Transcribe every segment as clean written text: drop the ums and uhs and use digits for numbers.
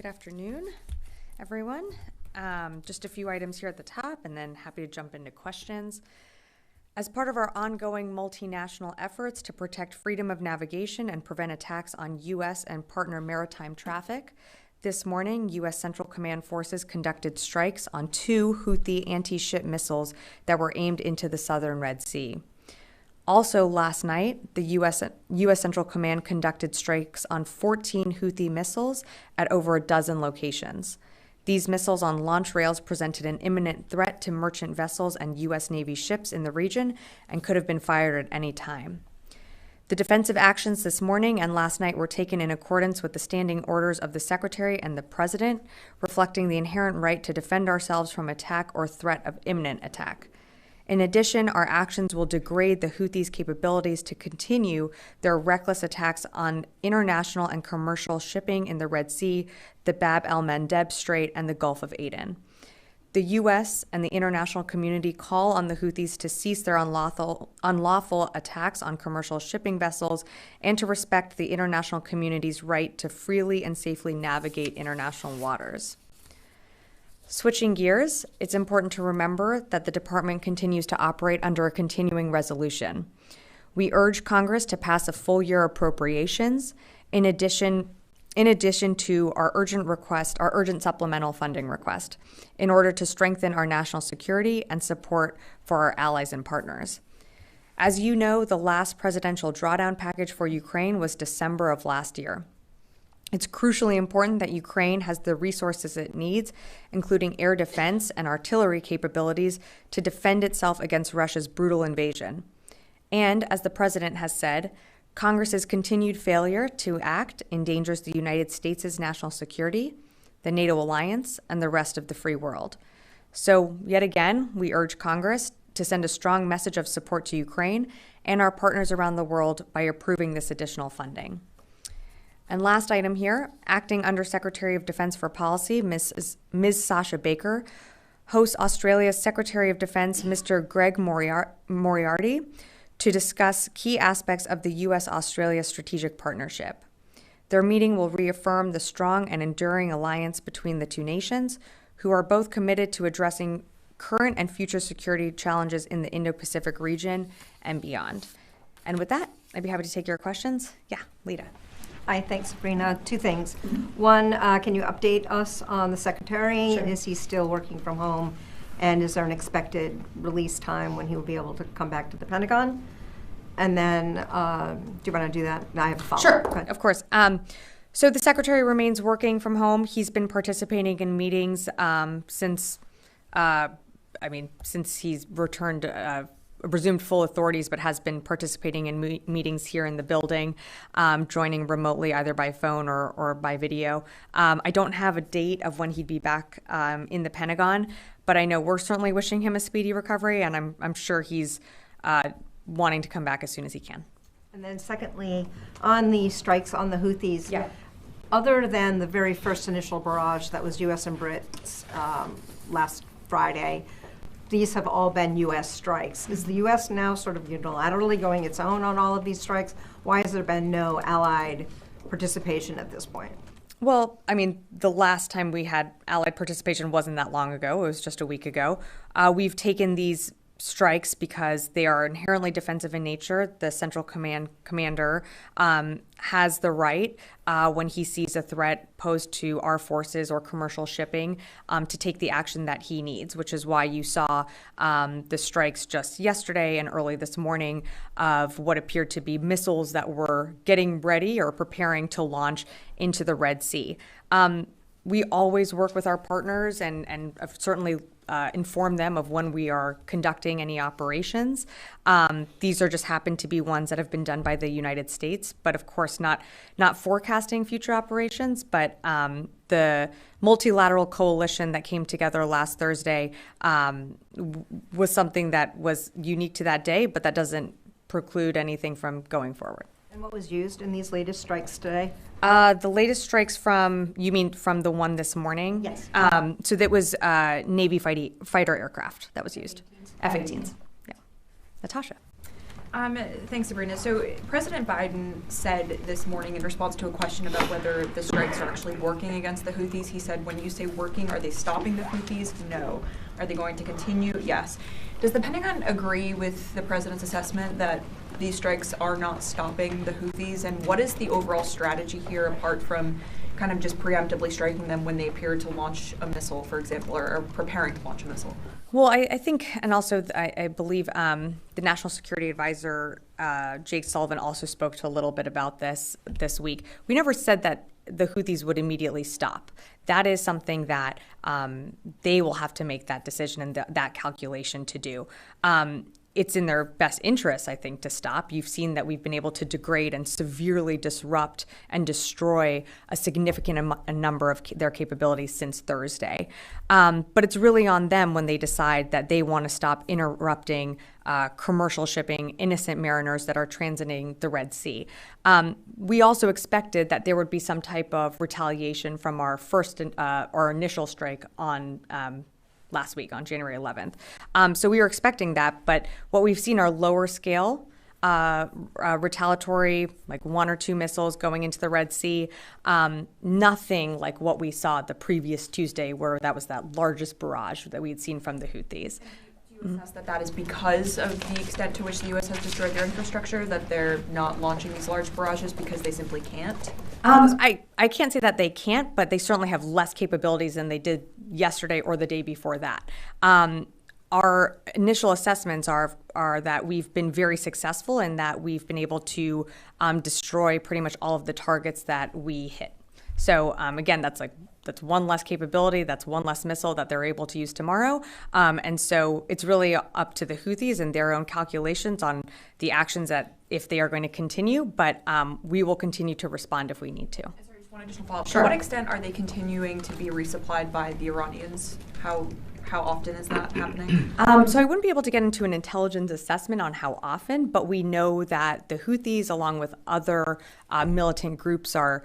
Good afternoon, everyone. Just a few items here at the top, and then happy to jump into questions. As part of our ongoing multinational efforts to protect freedom of navigation and prevent attacks on U.S. and partner maritime traffic, this morning, U.S. Central Command forces conducted strikes on 2 Houthi anti-ship missiles that were aimed into the southern Red Sea. Also last night, the U.S. Central Command conducted strikes on 14 Houthi missiles at over a dozen locations. These missiles on launch rails presented an imminent threat to merchant vessels and U.S. Navy ships in the region and could have been fired at any time. The defensive actions this morning and last night were taken in accordance with the standing orders of the Secretary and the President, reflecting the inherent right to defend ourselves from attack or threat of imminent attack. In addition, our actions will degrade the Houthis' capabilities to continue their reckless attacks on international and commercial shipping in the Red Sea, the Bab el-Mandeb Strait, and the Gulf of Aden. The U.S. and the international community call on the Houthis to cease their unlawful attacks on commercial shipping vessels and to respect the international community's right to freely and safely navigate international waters. Switching gears, it's important to remember that the department continues to operate under a continuing resolution. We urge Congress to pass a full-year appropriations in addition to our urgent supplemental funding request, in order to strengthen our national security and support for our allies and partners. As you know, the last presidential drawdown package for Ukraine was December of last year. It's crucially important that Ukraine has the resources it needs, including air defense and artillery capabilities, to defend itself against Russia's brutal invasion. And, as the President has said, Congress's continued failure to act endangers the United States' national security, the NATO alliance, and the rest of the free world. So, yet again, we urge Congress to send a strong message of support to Ukraine and our partners around the world by approving this additional funding. And last item here, Acting Under-Secretary of Defense for Policy, Ms. Sasha Baker, hosts Australia's Secretary of Defense, Mr. Greg Moriarty, to discuss key aspects of the U.S.-Australia strategic partnership. Their meeting will reaffirm the strong and enduring alliance between the two nations, who are both committed to addressing current and future security challenges in the Indo-Pacific region and beyond. And with that, I'd be happy to take your questions. Yeah, Lita. Hi, thanks, Sabrina. 2 things. One, can you update us on the Secretary? Sure. Is he still working from home? And is there an expected release time when he will be able to come back to the Pentagon? And then, do you want to do that? I have a follow-up. Sure, of course. So the Secretary remains working from home. He's been participating in meetings since he's resumed full authorities, but has been participating in meetings here in the building, joining remotely either by phone or by video. I don't have a date of when he'd be back in the Pentagon, but I know we're certainly wishing him a speedy recovery, and I'm sure he's wanting to come back as soon as he can. And then secondly, on the strikes on the Houthis, yeah. Other than the very first initial barrage that was U.S. and Brits last Friday, these have all been U.S. strikes. Is the U.S. now sort of unilaterally going its own on all of these strikes? Why has there been no allied participation at this point? Well, I mean, the last time we had allied participation wasn't that long ago. It was just a week ago. We've taken these strikes because they are inherently defensive in nature. The Central Commander has the right, when he sees a threat posed to our forces or commercial shipping, to take the action that he needs, which is why you saw the strikes just yesterday and early this morning of what appeared to be missiles that were getting ready or preparing to launch into the Red Sea. We always work with our partners and certainly inform them of when we are conducting any operations. These are just happen to be ones that have been done by the United States, but of course not forecasting future operations. But the multilateral coalition that came together last Thursday was something that was unique to that day, but that doesn't preclude anything from going forward. And what was used in these latest strikes today? The latest strikes you mean from the one this morning? Yes. So that was Navy fighter aircraft that was used. F-18s. Yeah. Natasha. Thanks, Sabrina. So President Biden said this morning in response to a question about whether the strikes are actually working against the Houthis, he said, when you say working, are they stopping the Houthis? No. Are they going to continue? Yes. Does the Pentagon agree with the president's assessment that these strikes are not stopping the Houthis? And what is the overall strategy here, apart from kind of just preemptively striking them when they appear to launch a missile, for example, or preparing to launch a missile? Well, I think, and also I believe the National Security Advisor, Jake Sullivan, also spoke to a little bit about this week. We never said that the Houthis would immediately stop. That is something that they will have to make that decision and that calculation to do. It's in their best interest, I think, to stop. You've seen that we've been able to degrade and severely disrupt and destroy a significant number of their capabilities since Thursday. But it's really on them when they decide that they want to stop interrupting commercial shipping, innocent mariners that are transiting the Red Sea. We also expected that there would be some type of retaliation from our initial strike on last week on January 11th. So we were expecting that, but what we've seen are lower scale retaliatory, like 1 or 2 missiles going into the Red Sea. Nothing like what we saw the previous Tuesday, where that was that largest barrage that we had seen from the Houthis. Do you assess that that is because of the extent to which the U.S. has destroyed their infrastructure, that they're not launching these large barrages because they simply can't? I can't say that they can't, but they certainly have less capabilities than they did yesterday or the day before that. Our initial assessments are that we've been very successful and that we've been able to destroy pretty much all of the targets that we hit. So again, that's one less capability, that's one less missile that they're able to use tomorrow. And so it's really up to the Houthis and their own calculations on the actions that if they are going to continue, but we will continue to respond if we need to. Sorry, just one additional follow-up. Sure. To what extent are they continuing to be resupplied by the Iranians? How often is that happening? So I wouldn't be able to get into an intelligence assessment on how often, but we know that the Houthis, along with other militant groups, are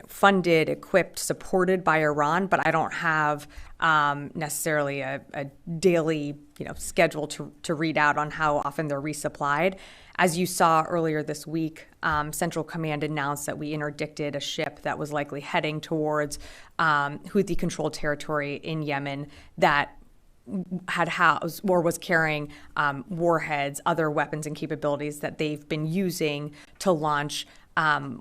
funded, equipped, supported by Iran, but I don't have necessarily a daily schedule to read out on how often they're resupplied. As you saw earlier this week, Central Command announced that we interdicted a ship that was likely heading towards Houthi-controlled territory in Yemen that had housed or was carrying warheads, other weapons and capabilities that they've been using to launch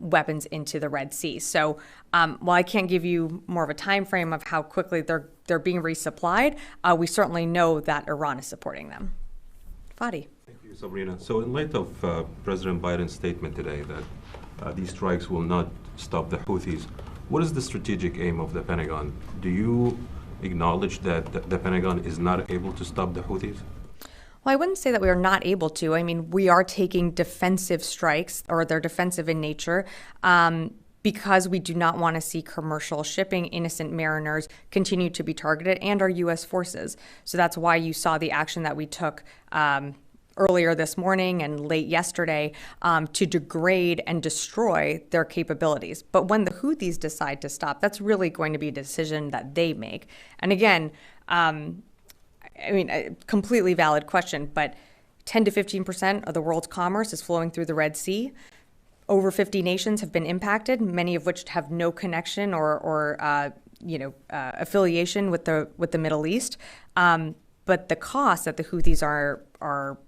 weapons into the Red Sea. So while I can't give you more of a time frame of how quickly they're being resupplied, we certainly know that Iran is supporting them. Fadi. Thank you, Sabrina. So in light of President Biden's statement today that these strikes will not stop the Houthis, what is the strategic aim of the Pentagon? Do you acknowledge that the Pentagon is not able to stop the Houthis? Well, I wouldn't say that we are not able to. I mean, we are taking defensive strikes, or they're defensive in nature, because we do not want to see commercial shipping, innocent mariners continue to be targeted, and our U.S. forces. So that's why you saw the action that we took earlier this morning and late yesterday to degrade and destroy their capabilities. But when the Houthis decide to stop, that's really going to be a decision that they make. And again, I mean, a completely valid question, but 10 to 15% of the world's commerce is flowing through the Red Sea. Over 50 nations have been impacted, many of which have no connection or affiliation with the Middle East. But the cost that the Houthis are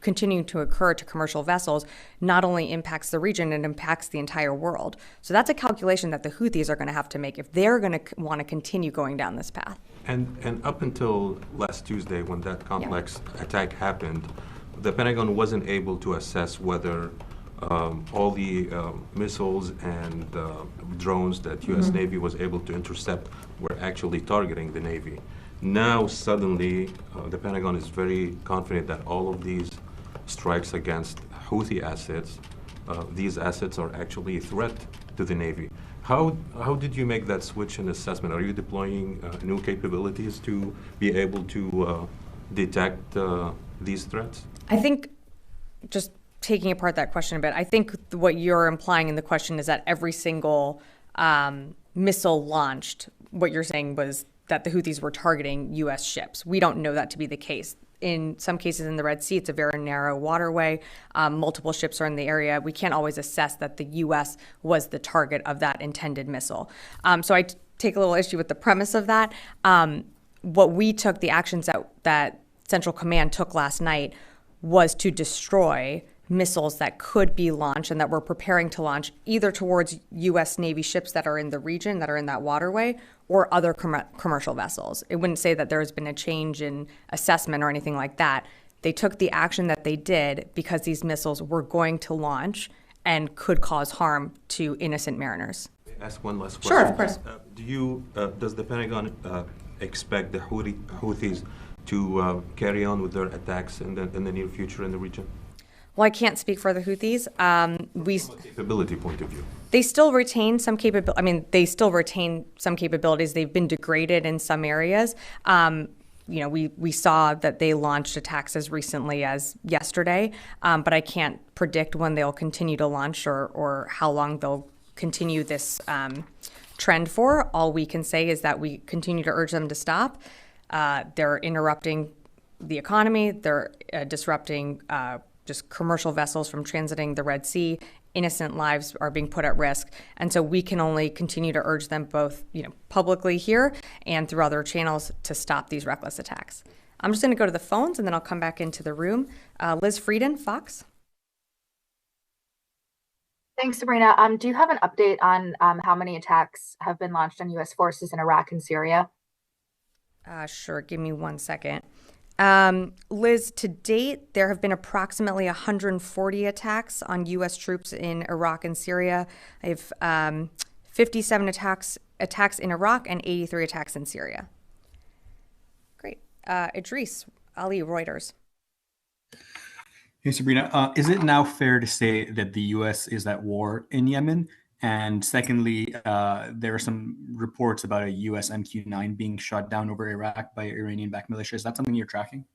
continuing to occur to commercial vessels not only impacts the region, it impacts the entire world. So that's a calculation that the Houthis are going to have to make if they're going to want to continue going down this path. And up until last Tuesday, when that complex attack happened, the Pentagon wasn't able to assess whether all the missiles and drones that U.S. Navy was able to intercept were actually targeting the Navy. Now, suddenly, the Pentagon is very confident that all of these strikes against Houthi assets, these assets are actually a threat to the Navy. How did you make that switch in assessment? Are you deploying new capabilities to be able to detect these threats? I think, just taking apart that question a bit, I think what you're implying in the question is that every single missile launched, what you're saying was that the Houthis were targeting U.S. ships. We don't know that to be the case. in some cases in the Red Sea, it's a very narrow waterway. Multiple ships are in the area. We can't always assess that the U.S. was the target of that intended missile. So I take a little issue with the premise of that. What we took, the actions that Central Command took last night, was to destroy missiles that could be launched and that we're preparing to launch either towards U.S. Navy ships that are in the region, that are in that waterway, or other commercial vessels. It wouldn't say that there's been a change in assessment or anything like that. They took the action that they did because these missiles were going to launch and could cause harm to innocent mariners. Ask one last Sure, question. of course. Does the Pentagon expect the Houthis to carry on with their attacks in the near future in the region? Well, I can't speak for the Houthis. From a capability point of view. They still retain some capability. I mean, they still retain some capabilities. They've been degraded in some areas. We saw that they launched attacks as recently as yesterday, but I can't predict when they'll continue to launch or how long they'll continue this trend for. All we can say is that we continue to urge them to stop. They're interrupting the economy. They're disrupting just commercial vessels from transiting the Red Sea. Innocent lives are being put at risk. And so we can only continue to urge them both, publicly here and through other channels to stop these reckless attacks. I'm just going to go to the phones and then I'll come back into the room. Liz Frieden, Fox. Thanks, Sabrina. Do you have an update on how many attacks have been launched on U.S. forces in Iraq and Syria? Sure. Give me 1 second. Liz, to date, there have been approximately 140 attacks on U.S. troops in Iraq and Syria. I have 57 attacks in Iraq and 83 attacks in Syria. Great. Idris Ali, Reuters. Hey, Sabrina. Is it now fair to say that the U.S. is at war in Yemen? And secondly, there are some reports about a U.S. MQ-9 being shot down over Iraq by Iranian-backed militia. Is that something you're tracking?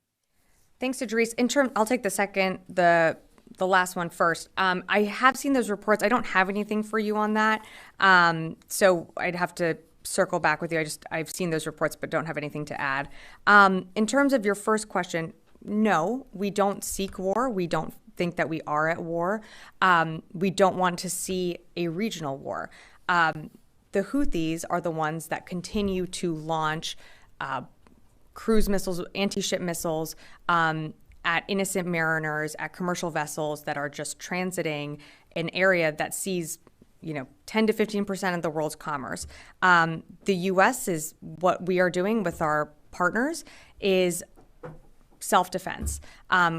Thanks, Idris. I'll take the last one first. I have seen those reports. I don't have anything for you on that, so I'd have to circle back with you. I've seen those reports, but don't have anything to add. In terms of your first question, no, we don't seek war. We don't think that we are at war. We don't want to see a regional war. The Houthis are the ones that continue to launch cruise missiles, anti-ship missiles at innocent mariners, at commercial vessels that are just transiting an area that sees 10 to 15% of the world's commerce. The U.S. is what we are doing with our partners is self-defense.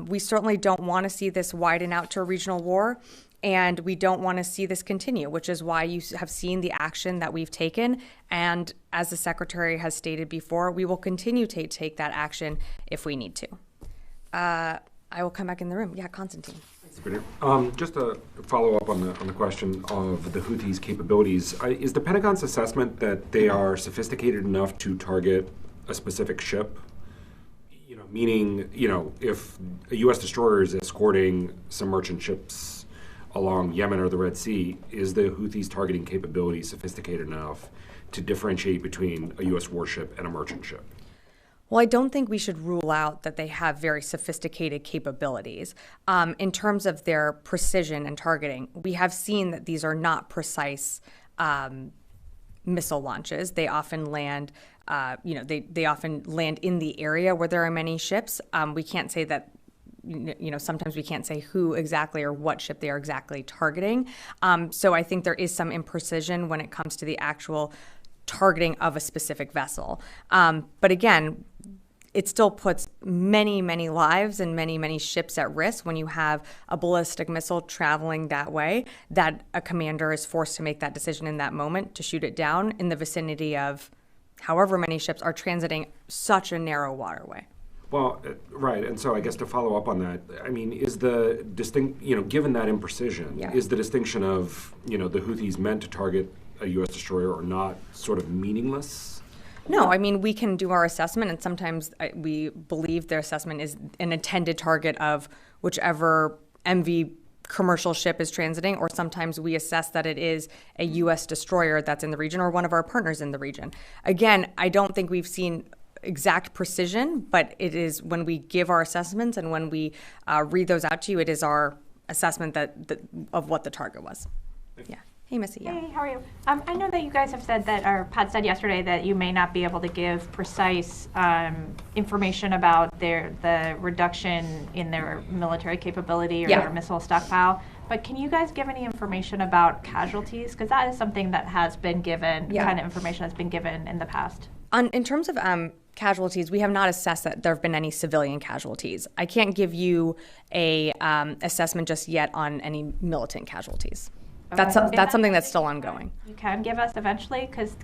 We certainly don't want to see this widen out to a regional war, and we don't want to see this continue, which is why you have seen the action that we've taken. And as the Secretary has stated before, we will continue to take that action if we need to. I will come back in the room. Yeah, Constantine. Just to follow up on the question of the Houthis' capabilities, is the Pentagon's assessment that they are sophisticated enough to target a specific ship? Meaning, if a U.S. destroyer is escorting some merchant ships along Yemen or the Red Sea, is the Houthis' targeting capability sophisticated enough to differentiate between a U.S. warship and a merchant ship? Well, I don't think we should rule out that they have very sophisticated capabilities. In terms of their precision and targeting, we have seen that these are not precise missile launches. They often land they often land in the area where there are many ships. We can't say that, sometimes we can't say who exactly or what ship they are exactly targeting. So I think there is some imprecision when it comes to the actual targeting of a specific vessel. But again, it still puts many, many lives and many, many ships at risk when you have a ballistic missile traveling that way, that a commander is forced to make that decision in that moment to shoot it down in the vicinity of however many ships are transiting such a narrow waterway. Well, right, and so I guess to follow up on that, I mean, is the given that imprecision, is the distinction of, the Houthis meant to target a U.S. destroyer or not sort of meaningless? No, I mean, we can do our assessment, and sometimes we believe their assessment is an intended target of whichever MV commercial ship is transiting, or sometimes we assess that it is a U.S. destroyer that's in the region or one of our partners in the region. Again, I don't think we've seen exact precision, but it is when we give our assessments and when we read those out to you, it is our assessment of what the target was. Yeah. Hey, Missy. Yeah. Hey, how are you? I know that you guys have said that, or Pat said yesterday, that you may not be able to give precise information about the reduction in their military capability or their missile stockpile. But can you guys give any information about casualties? Because that is something that has been given, kind of information that's been given in the past. In terms of casualties, we have not assessed that there have been any civilian casualties. I can't give you a assessment just yet on any militant casualties. That's something that's still ongoing. You can give us eventually, because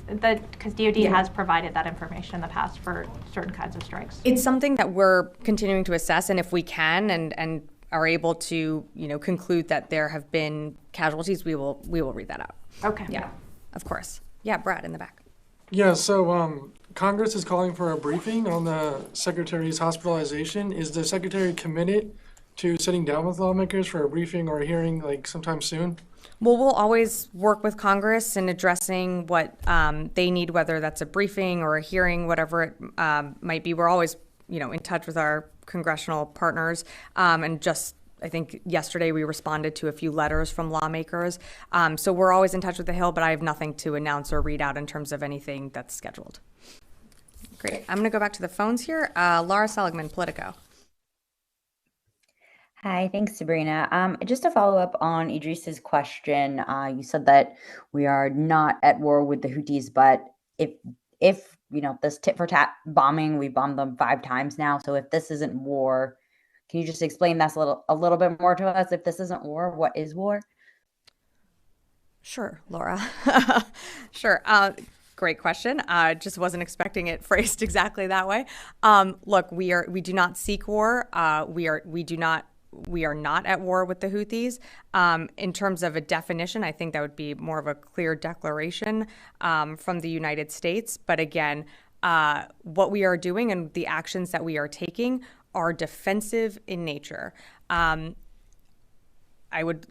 DoD has provided that information in the past for certain kinds of strikes. It's something that we're continuing to assess, and if we can and are able to, conclude that there have been casualties, we will read that out. Okay. Yeah, of course. Yeah, Brad in the back. Yeah, so Congress is calling for a briefing on the Secretary's hospitalization. Is the Secretary committed to sitting down with lawmakers for a briefing or a hearing like sometime soon? Well, we'll always work with Congress in addressing what they need, whether that's a briefing or a hearing, whatever it might be. We're always, in touch with our congressional partners. And just, I think yesterday we responded to a few letters from lawmakers. So we're always in touch with the Hill, but I have nothing to announce or read out in terms of anything that's scheduled. Great. I'm going to go back to the phones here. Laura Seligman, Politico. Hi, thanks, Sabrina. Just to follow up on Idris's question, you said that we are not at war with the Houthis, but if this tit for tat bombing, we bombed them 5 times now. So if this isn't war, can you just explain that a little bit more to us? If this isn't war, what is war? Sure, Laura. Sure. Great question. Just wasn't expecting it phrased exactly that way. Look, we do not seek war. We are not at war with the Houthis. In terms of a definition, I think that would be more of a clear declaration from the United States. But again, what we are doing and the actions that we are taking are defensive in nature. I would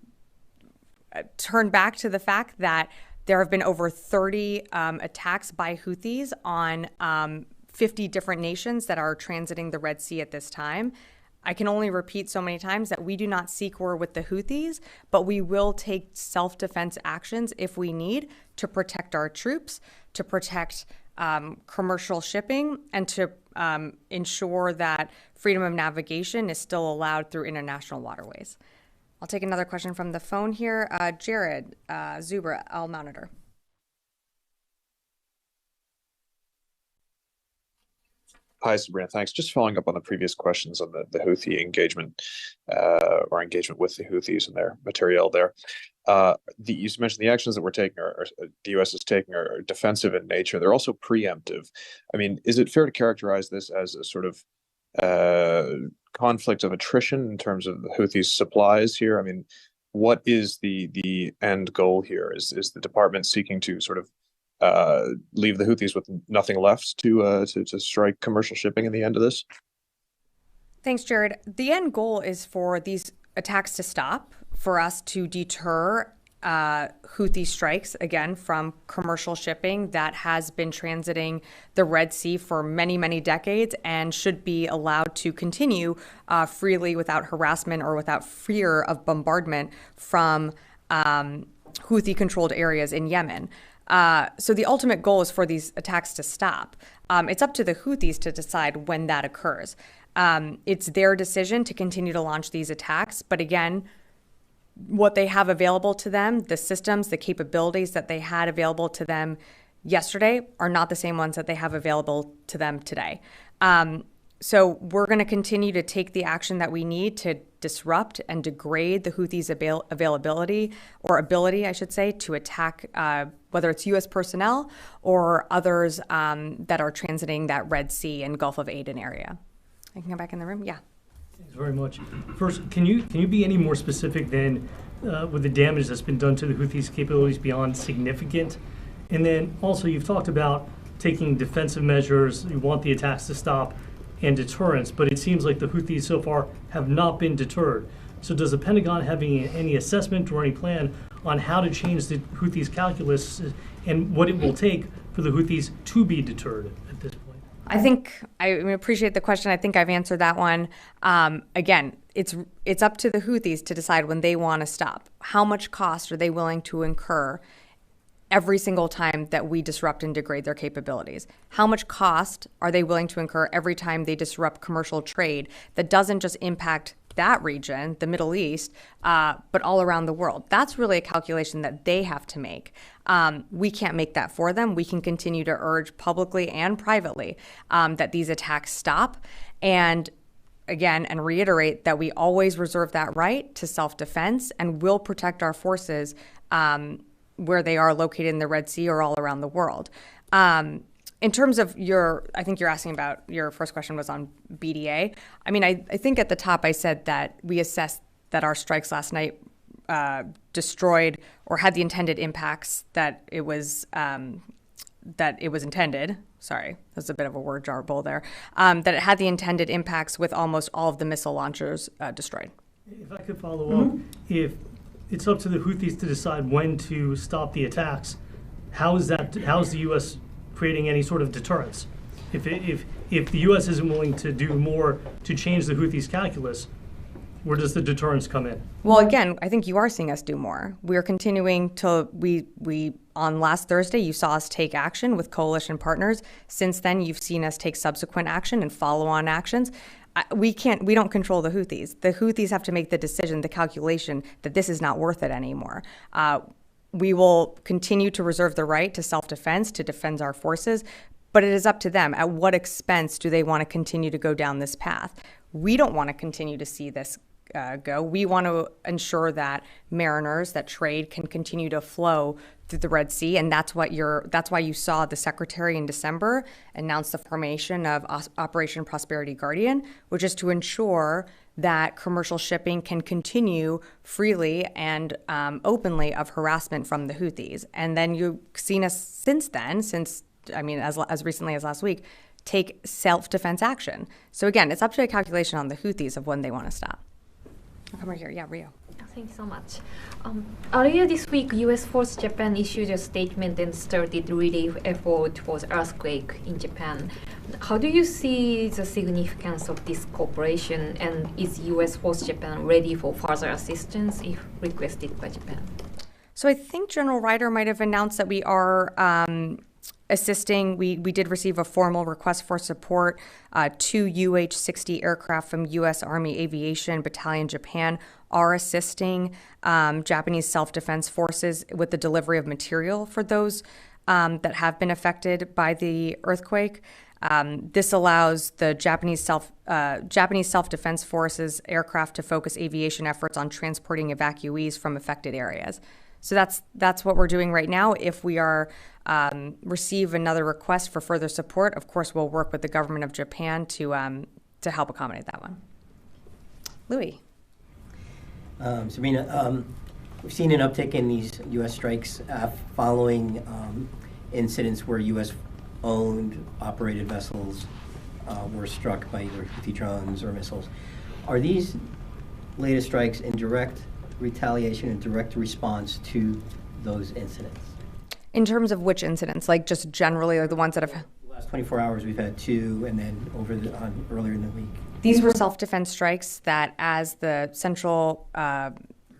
turn back to the fact that there have been over 30 attacks by Houthis on 50 different nations that are transiting the Red Sea at this time. I can only repeat so many times that we do not seek war with the Houthis, but we will take self-defense actions if we need to protect our troops, to protect commercial shipping, and to ensure that freedom of navigation is still allowed through international waterways. I'll take another question from the phone here. Jared Zubra, I'll monitor. Hi, Sabrina. Thanks. Just following up on the previous questions on the Houthi engagement or engagement with the Houthis and their material there. You mentioned the actions that we're taking, or the U.S. is taking, are defensive in nature. They're also preemptive. I mean, is it fair to characterize this as a sort of conflict of attrition in terms of the Houthis' supplies here? I mean, what is the end goal here? Is the department seeking to sort of leave the Houthis with nothing left to strike commercial shipping in the end of this? Thanks, Jared. The end goal is for these attacks to stop, for us to deter Houthi strikes, again, from commercial shipping that has been transiting the Red Sea for many, many decades and should be allowed to continue freely without harassment or without fear of bombardment from Houthi-controlled areas in Yemen. So the ultimate goal is for these attacks to stop. It's up to the Houthis to decide when that occurs. It's their decision to continue to launch these attacks. But again, what they have available to them, the systems, the capabilities that they had available to them yesterday are not the same ones that they have available to them today. So we're going to continue to take the action that we need to disrupt and degrade the Houthis' availability, or ability, I should say, to attack whether it's U.S. personnel or others that are transiting that Red Sea and Gulf of Aden area. I can go back in the room. Yeah. Thanks very much. First, can you be any more specific than with the damage that's been done to the Houthis' capabilities beyond significant? And then also, you've talked about taking defensive measures. You want the attacks to stop, and deterrence, but it seems like the Houthis so far have not been deterred. So does the Pentagon have any assessment or any plan on how to change the Houthis' calculus and what it will take for the Houthis to be deterred at this point? I appreciate the question. I think I've answered that one. Again, it's up to the Houthis to decide when they want to stop. How much cost are they willing to incur every single time that we disrupt and degrade their capabilities? How much cost are they willing to incur every time they disrupt commercial trade that doesn't just impact that region, the Middle East, but all around the world? That's really a calculation that they have to make. We can't make that for them. We can continue to urge publicly and privately that these attacks stop. And again, and reiterate that we always reserve that right to self-defense and will protect our forces where they are located in the Red Sea or all around the world. In terms of I think you're asking about, your first question was on BDA. I mean, I think at the top I said that we assessed that our strikes last night destroyed or had the intended impacts that it was intended. Sorry, that's a bit of a word jarble there. That it had the intended impacts with almost all of the missile launchers destroyed. If I could follow up, if it's up to the Houthis to decide when to stop the attacks, how's the U.S. creating any sort of deterrence? If the U.S. isn't willing to do more to change the Houthis' calculus, where does the deterrence come in? Well, again, I think you are seeing us do more. We are continuing to, on last Thursday, you saw us take action with coalition partners. Since then, you've seen us take subsequent action and follow-on actions. We don't control the Houthis. The Houthis have to make the decision, the calculation that this is not worth it anymore. We will continue to reserve the right to self-defense, to defend our forces, but it is up to them. At what expense do they want to continue to go down this path? We don't want to continue to see this go. We want to ensure that mariners, that trade can continue to flow through the Red Sea, and that's why you saw the Secretary in December announce the formation of Operation Prosperity Guardian, which is to ensure that commercial shipping can continue freely and openly of harassment from the Houthis. And then you've seen us since then, as recently as last week, take self-defense action. So again, it's up to a calculation on the Houthis of when they want to stop. I'll come right here. Yeah, Rio. Thank you so much. Earlier this week, U.S. Force Japan issued a statement and started relief effort for the earthquake in Japan. How do you see the significance of this cooperation, and is U.S. Force Japan ready for further assistance if requested by Japan? So I think General Ryder might have announced that we are assisting. We did receive a formal request for support. 2 UH-60 aircraft from U.S. Army Aviation Battalion Japan are assisting Japanese self-defense forces with the delivery of material for those that have been affected by the earthquake. This allows the Japanese self-defense forces aircraft to focus aviation efforts on transporting evacuees from affected areas. So that's what we're doing right now. If we receive another request for further support, of course, we'll work with the government of Japan to help accommodate that one. Louis. Sabrina, we've seen an uptick in these U.S. strikes following incidents where U.S.-owned operated vessels were struck by either Houthi drones or missiles. Are these latest strikes in direct retaliation and direct response to those incidents? In terms of which incidents? Like just generally, like the ones that have... The last 24 hours we've had 2, and then earlier in the week. These were self-defense strikes that, as the central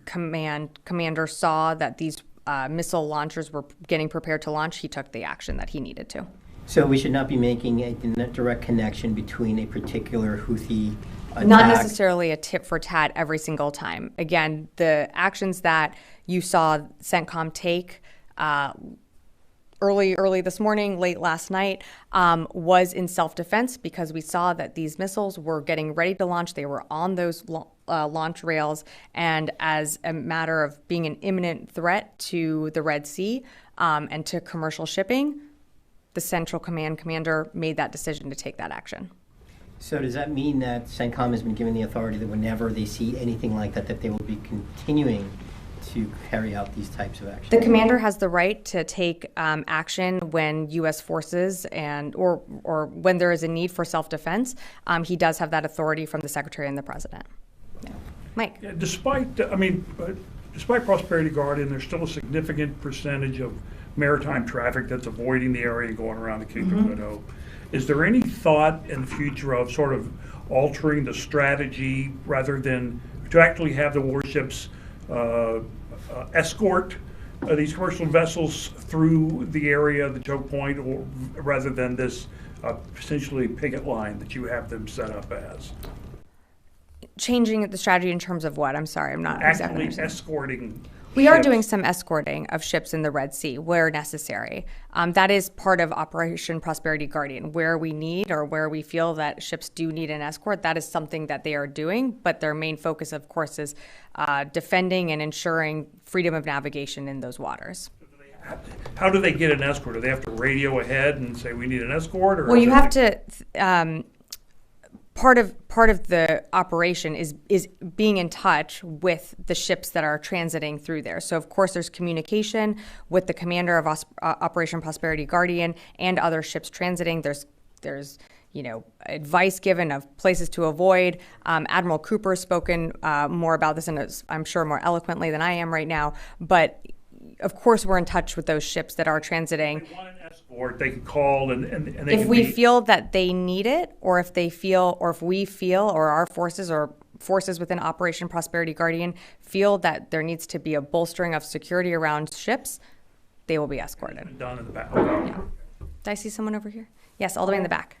commander saw that these missile launchers were getting prepared to launch, he took the action that he needed to. So we should not be making a direct connection between a particular Houthi attack. Not necessarily a tit for tat every single time. Again, the actions that you saw CENTCOM take early this morning, late last night, was in self-defense because we saw that these missiles were getting ready to launch. They were on those launch rails, and as a matter of being an imminent threat to the Red Sea and to commercial shipping, the Central Command commander made that decision to take that action. So does that mean that CENTCOM has been given the authority that whenever they see anything like that, that they will be continuing to carry out these types of actions? The commander has the right to take action when U.S. forces or when there is a need for self-defense. He does have that authority from the Secretary and the President. Yeah. Mike. Yeah, despite Prosperity Guardian, there's still a significant percentage of maritime traffic that's avoiding the area and going around the Cape of Good Hope. Is there any thought in the future of sort of altering the strategy rather than to actually have the warships escort these commercial vessels through the area, the choke point, or rather than this essentially picket line that you have them set up as? Changing the strategy in terms of what? I'm sorry, I'm not exactly actually escorting. We are doing some escorting of ships in the Red Sea where necessary. That is part of Operation Prosperity Guardian. Where we need or where we feel that ships do need an escort, that is something that they are doing. But their main focus, of course, is defending and ensuring freedom of navigation in those waters. How do they get an escort? Do they have to radio ahead and say we need an escort? Or well, you have to. Part of the operation is being in touch with the ships that are transiting through there. So of course there's communication with the commander of Operation Prosperity Guardian and other ships transiting. There's advice given of places to avoid. Admiral Cooper has spoken more about this, and I'm sure more eloquently than I am right now. But of course we're in touch with those ships that are transiting. If they want an escort, they can call and they if can we feel that they need it, or if we feel, or our forces or forces within Operation Prosperity Guardian feel that there needs to be a bolstering of security around ships, they will be escorted. Done in the back. Yeah. Did I see someone over here? Yes, all the way in the back.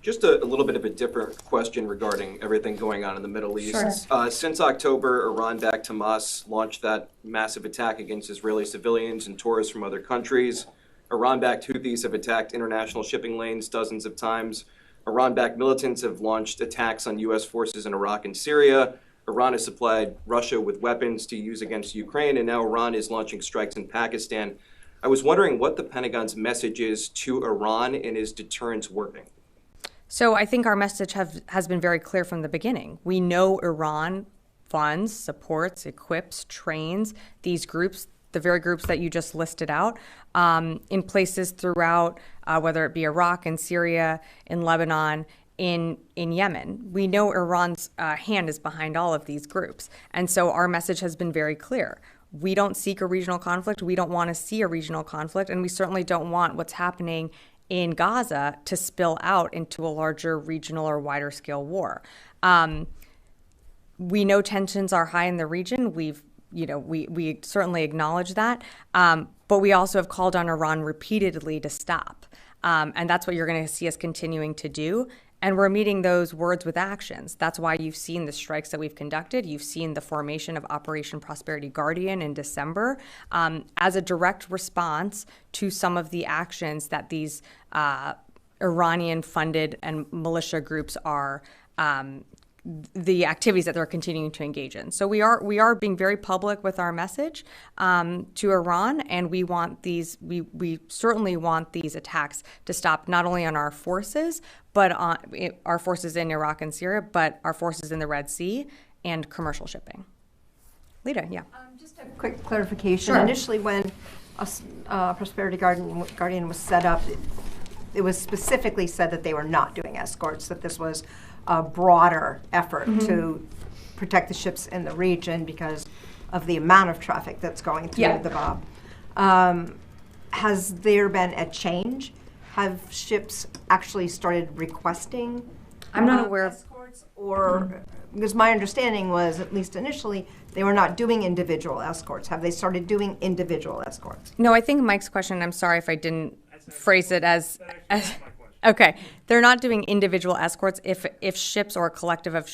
Just a little bit of a different question regarding everything going on in the Middle East. Sure. Since October, Iran-backed Hamas launched that massive attack against Israeli civilians and tourists from other countries. Iran-backed Houthis have attacked international shipping lanes dozens of times. Iran-backed militants have launched attacks on U.S. forces in Iraq and Syria. Iran has supplied Russia with weapons to use against Ukraine, and now Iran is launching strikes in Pakistan. I was wondering what the Pentagon's message is to Iran, and is deterrence working? So I think our message has been very clear from the beginning. We know Iran funds, supports, equips, trains these groups, the very groups that you just listed out, in places throughout, whether it be Iraq and Syria, in Lebanon, in Yemen. We know Iran's hand is behind all of these groups. And so our message has been very clear. We don't seek a regional conflict. We don't want to see a regional conflict. And we certainly don't want what's happening in Gaza to spill out into a larger regional or wider scale war. We know tensions are high in the region. We certainly acknowledge that, but we also have called on Iran repeatedly to stop. And that's what you're going to see us continuing to do. And we're meeting those words with actions. That's why you've seen the strikes that we've conducted. You've seen the formation of Operation Prosperity Guardian in December as a direct response to some of the actions that these Iranian-funded and militia groups are, the activities that they're continuing to engage in. So we are being very public with our message to Iran, and we certainly want these attacks to stop, not only on our forces, but on our forces in Iraq and Syria, but our forces in the Red Sea and commercial shipping. Lita, yeah. Just a quick clarification. Sure. Initially, when Prosperity Guardian was set up, it was specifically said that they were not doing escorts, that this was a broader effort to protect the ships in the region because of the amount of traffic that's going through the Bab. Has there been a change? Have ships actually started requesting I'm not aware of escorts? Or, because my understanding was, at least initially, they were not doing individual escorts. Have they started doing individual escorts? No, I think Mike's question, I'm sorry if I didn't phrase it as okay. They're not doing individual escorts. If ships or a collective of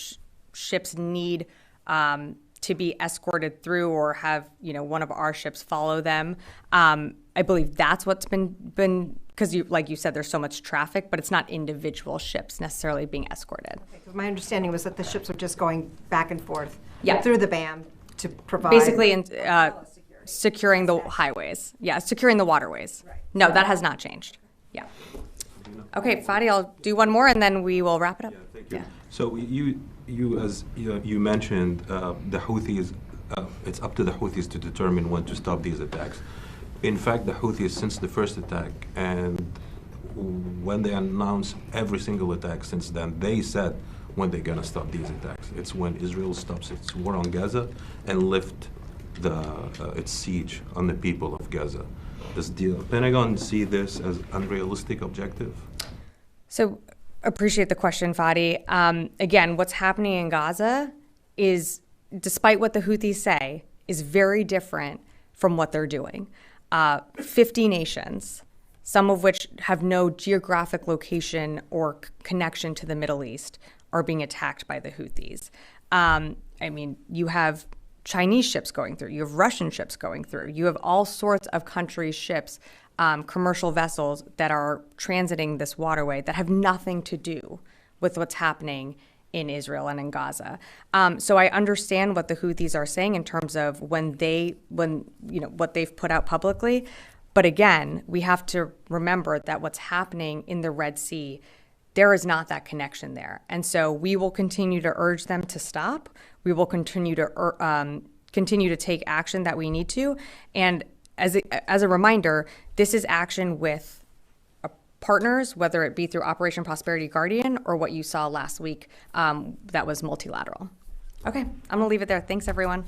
ships need to be escorted through, or have one of our ships follow them, I believe that's what's been because like you said, there's so much traffic, but it's not individual ships necessarily being escorted. Okay, 'cause my understanding was that the ships are just going back and forth through the BAM to provide basically securing the highways. Yeah, securing the waterways. Right. No, that has not changed. Yeah. Okay, Fadi, I'll do one more and then we will wrap it up. Yeah, thank you. So you mentioned the Houthis. It's up to the Houthis to determine when to stop these attacks. In fact, the Houthis, since the first attack, and when they announced every single attack since then, they said when they're going to stop these attacks. It's when Israel stops its war on Gaza and lift its siege on the people of Gaza. Does the Pentagon see this as unrealistic objective? So appreciate the question, Fadi. Again, what's happening in Gaza is, despite what the Houthis say, is very different from what they're doing. 50 nations, some of which have no geographic location or connection to the Middle East, are being attacked by the Houthis. I mean, you have Chinese ships going through, you have Russian ships going through, you have all sorts of countries' ships, commercial vessels that are transiting this waterway that have nothing to do with what's happening in Israel and in Gaza. So I understand what the Houthis are saying in terms of what they've put out publicly. But again, we have to remember that what's happening in the Red Sea, there is not that connection there. And so we will continue to urge them to stop. We will continue to take action that we need to. And as a reminder, this is action with partners, whether it be through Operation Prosperity Guardian or what you saw last week that was multilateral. Okay, I'm going to leave it there. Thanks, everyone.